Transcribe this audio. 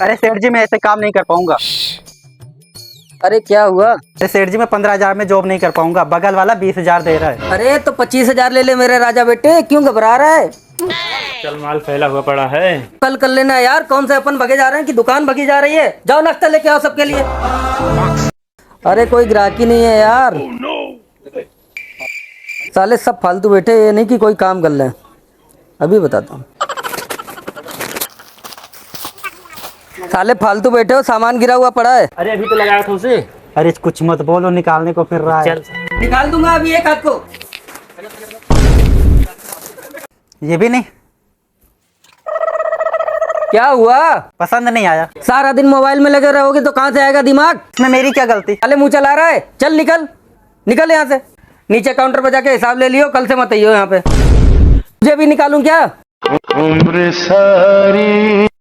अरे सेठ जी, मैं ऐसे काम नहीं कर पाऊंगा। अरे क्या हुआ? अरे सेठ जी, मैं 15,000 में जॉब नहीं कर पाऊंगा। बगल वाला 20,000 दे रहा है। अरे तो 25,000 ले ले मेरे राजा बेटे, क्यों घबरा रहा है? चल, माल फैला हुआ पड़ा है। कल कर लेना यार। कौन से अपन भगे जा रहे हैं कि दुकान भगी जा रही है? जाओ नाश्ता लेके आओ सबके लिए। अरे कोई ग्राहकी नहीं है यार। साले सब फालतू बैठे, ये नहीं कि कोई काम कर ले। अभी बताता हूँ। साले फालतू बैठे हो, सामान गिरा हुआ पड़ा है। अरे अभी तो लगाया था उसे। अरे कुछ मत बोलो, निकालने को फिर रहा है। चल, निकाल दूंगा अभी एक हाथ को। ये भी नहीं। क्या हुआ? पसंद नहीं आया। सारा दिन मोबाइल में लगे रहोगे तो कहाँ से आएगा दिमाग? इसमें मेरी क्या गलती? साले मुंह चला रहा है। चल निकल, निकल यहाँ से। नीचे काउंटर पे जाके हिसाब ले लियो, कल से मत आइयो यहाँ पे। मुझे भी निकालूं क्या?